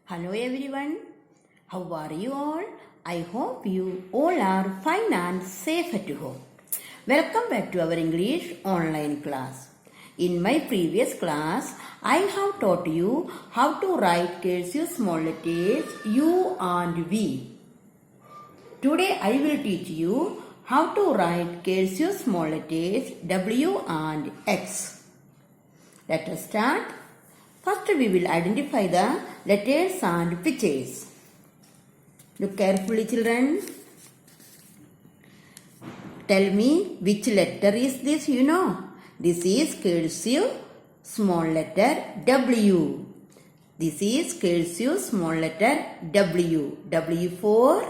Hello everyone, how are you all? I hope you all are fine and safe at home. Welcome back to our English online class. In my previous class, I have taught you how to write cursive small letters U and V. Today I will teach you how to write cursive small letters W and X. Let us start. First we will identify the letters and pictures. Look carefully children. Tell me which letter is this you know. This is cursive small letter W. This is cursive small letter W. W for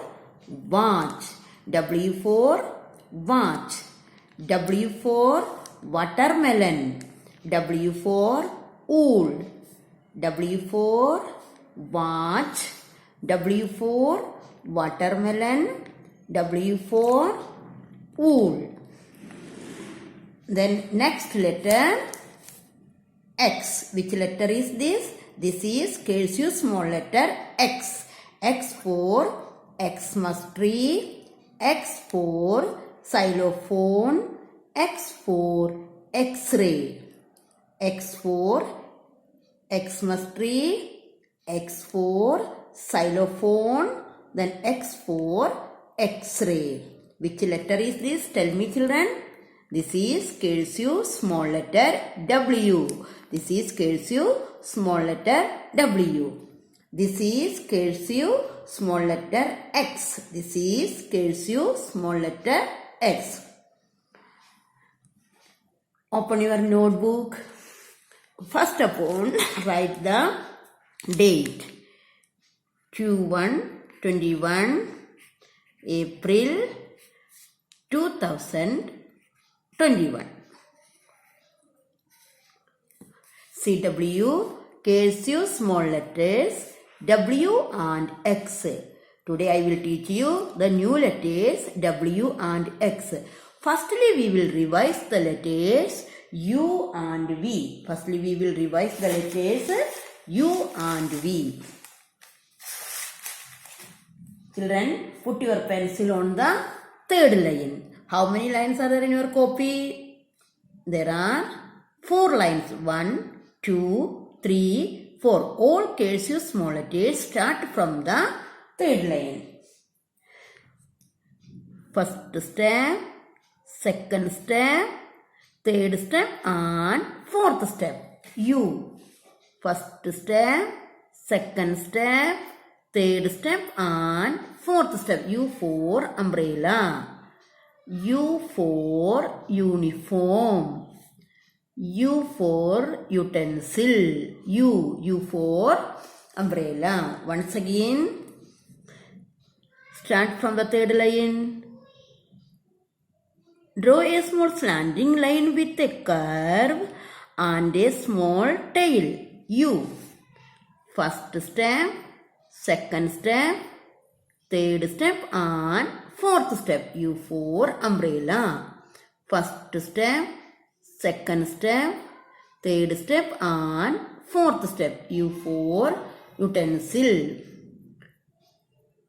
watch. W for watch. W for watermelon. W for wool. W for watch, W for watermelon, W for wool. Then next letter X. Which letter is this? This is cursive small letter X. X for Xmas tree, X for xylophone, X for X-ray, X for Xmas tree, X for xylophone, then X for X-ray. Which letter is this? Tell me children. This is cursive small letter W. This is cursive small letter W. This is cursive small letter X. This is cursive small letter X. Open your notebook. First of all, write the date. Q1 April 2021. CW cursive small letters W and X. Today I will teach you the new letters W and X. Firstly, we will revise the letters U and V. Firstly, we will revise the letters U and V. Children, put your pencil on the third line. How many lines are there in your copy? There are 4 lines. 1, 2, 3, 4. All cursive small letters start from the third line. First step, second step, third step and fourth step. U. First step, second step, third step and fourth step. U for umbrella. U for uniform. U for utensil. U for umbrella. Once again, start from the third line. Draw a small slanting line with a curve and a small tail. U. First step, second step, third step and fourth step. U for umbrella. First step, second step, third step and fourth step. U for utensil.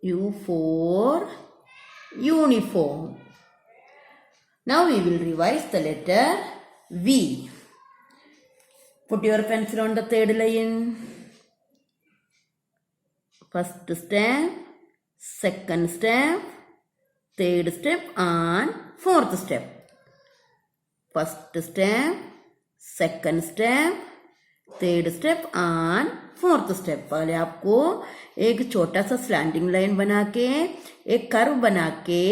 U for uniform. Now we will revise the letter V. Put your pencil on the third line. First step, second step, third step and fourth step. First step, second step, third step and fourth step. पहले आपको एक छोटा सा slanting line बना के एक curve बना के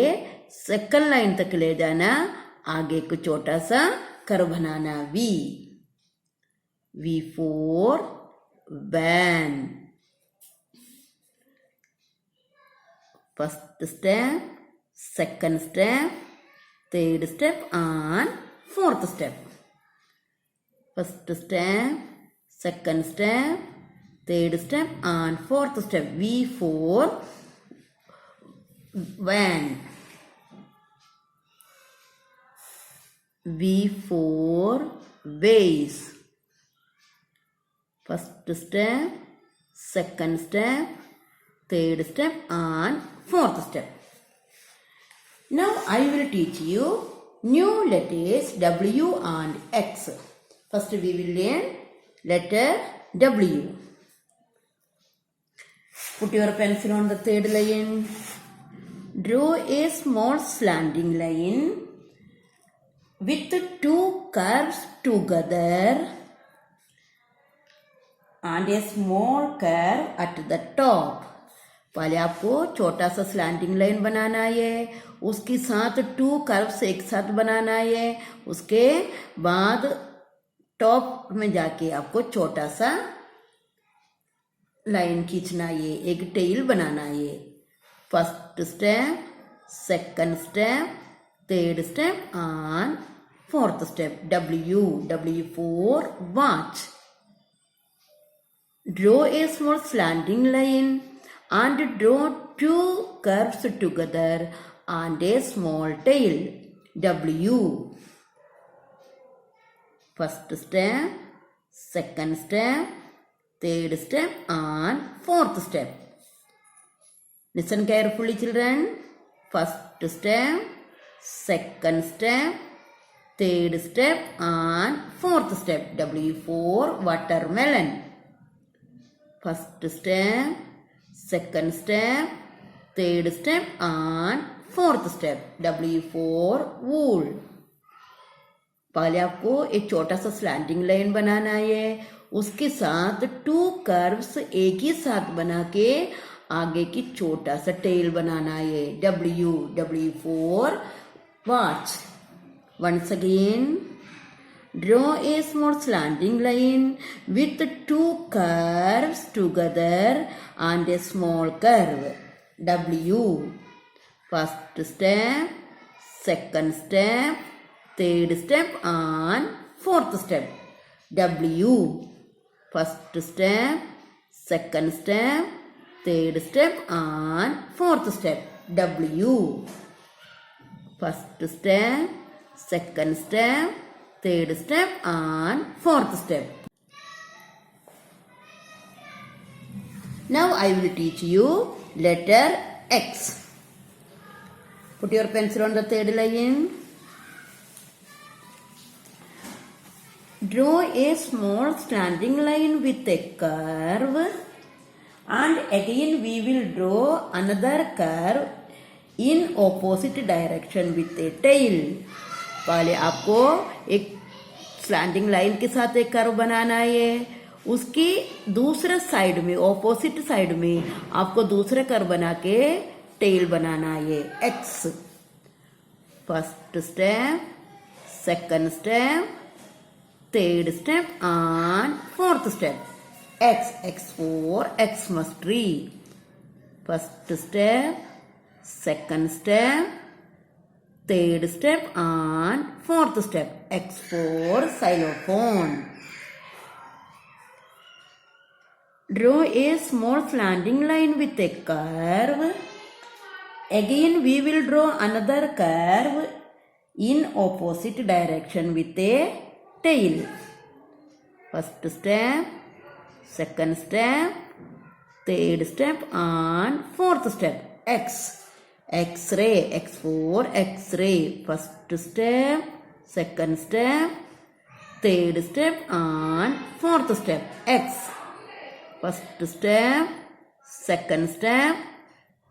सेकंड लाइन तक ले जाना. आगे को छोटा सा कर्व बनाना. V. V for van. First step, second step, third step and fourth step. First step, second step, third step and fourth step. V for van. V for vase. First step, second step, third step and fourth step. Now I will teach you new letters W and X. First we will learn letter W. Put your pencil on the third line. Draw a small slanting line with two curves together and a small curve at the top. पहले आपको छोटा सा slanting line बनाना है, उसके साथ to curves एक साथ बनाना है, उसके बाद टॉप में जाके आपको छोटा सा लाइन खींचना है, एक टेल बनाना है. First step, second step, third step and fourth step. W. W for watch. Draw a small slanting line and draw two curves together and a small tail. W. First step, second step, third step and fourth step. Listen carefully, children. First step, second step, third step and fourth step. W for watermelon. First step, second step, third step and fourth step. W for wool. पहले आपको एक छोटा सा slanting line बनाना है, उसके साथ to curves एक ही साथ बना के आगे की छोटा सा टेल बनाना है. W. W for watch. Once again, draw a small slanting line with two curves together and a small curve. W. First step, second step, third step and fourth step. W. First step, second step, third step and fourth step. W. First step, second step, third step and fourth step. Now I will teach you letter X. Put your pencil on the third line. Draw a small slanting line with a curve and again we will draw another curve in opposite direction with a tail. पहले आपको एक slanting line के साथ एक curve बनाना है, उसकी दूसरे side में ऑपोजिट साइड में आपको दूसरे कर्व बना के टेल बनाना है. X. First step, second step, third step and fourth step. X. X for Xmas tree. First step, second step, third step and fourth step. X for xylophone. Draw a small slanting line with a curve. Again we will draw another curve in opposite direction with a tail. First step, second step, third step and fourth step. X. X-ray. X for X-ray. First step, second step, third step and fourth step. X. First step, second step,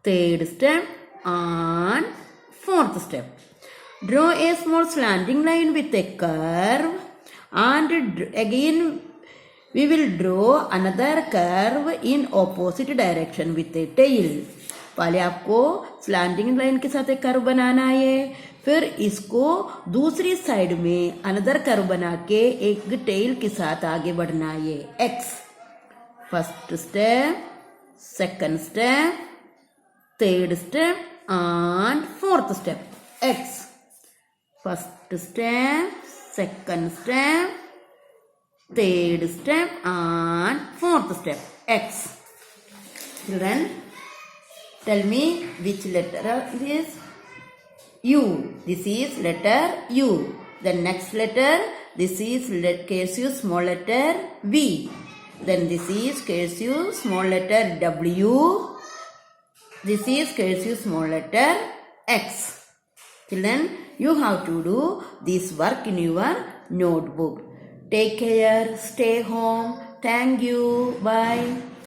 third step and fourth step. Draw a small slanting line with a curve and again we will draw another curve in opposite direction with a tail. पहले आपको slanting line के साथ एक curve बनाना है, फिर इसको दूसरी side में अनदर कर्व बना के एक टेल के साथ आगे बढ़ना है. X. First step, second step, third step and fourth step. X. First step, second step, third step and fourth step. X. Children, tell me which letter is U. This is letter U. The next letter, this is cursive small letter V. Then this is cursive small letter W. This is cursive small letter X. Children, you have to do this work in your notebook. Take care. Stay home. Thank you. Bye.